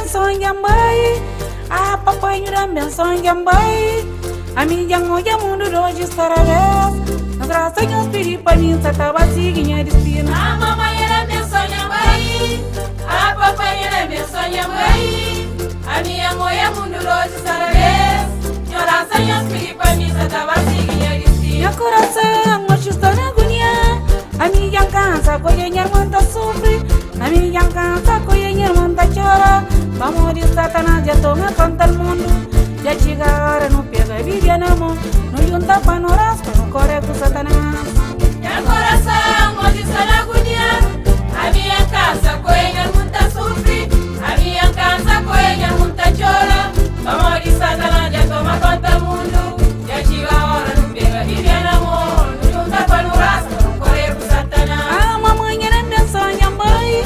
benção gambai, a papai nyura benção gambai, a minha moja mundo hoje estará vez, na graça de um espírito para mim se tava seguindo a destino. A mamãe era benção gambai, a papai era benção gambai, a minha moja mundo hoje estará vez, na graça de um espírito para mim se tava seguindo a destino. Meu coração hoje está na agonia, a minha cansa coisa manta sofre, a minha cansa coisa manta chora. Vamos de Satanás já toma conta do mundo, já chega a hora não pega vive na mão, não junta para no raspa, não corre com Satanás. Meu coração hoje está na agonia, a minha casa coisa muita sofre, a minha casa coisa muita chora. Vamos de Satanás já toma conta do mundo, já chega a hora não pega vive na mão, não junta para no raspa, não corre com Satanás. A mamãe era benção gambai,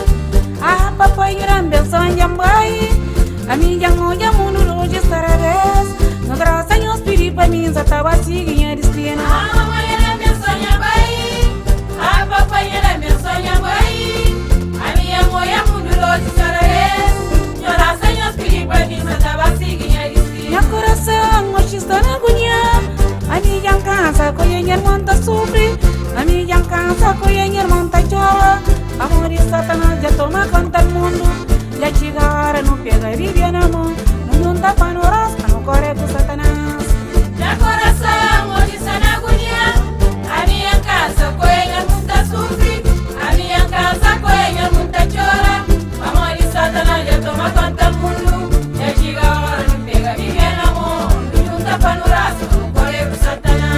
a papai era benção gambai, a minha moja mundo hoje estará vez, na graça e o espírito para mim já estava seguindo a destino. A mamãe era benção gambai, a papai era benção gambai, a minha moja mundo hoje estará vez, na graça e o espírito para mim já estava seguindo a destino. Meu coração hoje está na agonia, a minha cansa coisa manta sofre, a minha cansa coisa manta chora. Amor de Satanás já toma conta do mundo, já chega a hora não pega vive na mão, não junta para no raspa, não corre com Satanás. Meu coração hoje está na agonia, a minha casa coisa muita sofre, a minha casa coisa muita chora. Amor de Satanás já toma conta do mundo, já chega a hora não pega vive na mão, não junta para no raspa, não corre com Satanás.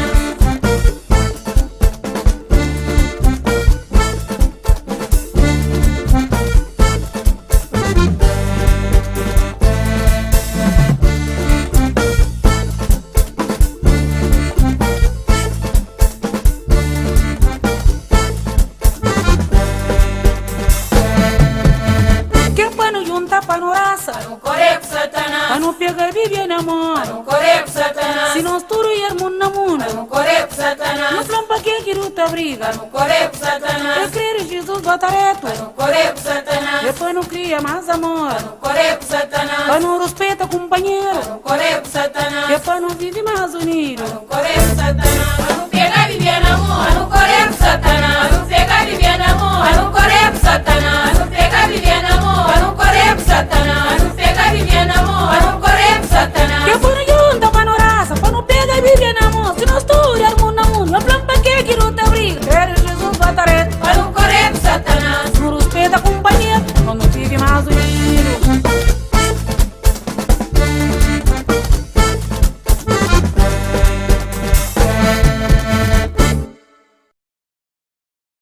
Para no raça, Não corre com Satanás, para não pegar vive na mão, não corre com Satanás, se nós tudo ir mundo na mundo, não corre com não Satanás, falam para que luta briga, não corre com eu Satanás, creio em Jesus bota reto, não corre com Satanás, depois não cria mais amor, não corre com Satanás, para não respeita companheiro, não corre com Satanás, depois não vive mais unido. não corre com Satanás, não pega viver na mão, não corre com Satanás.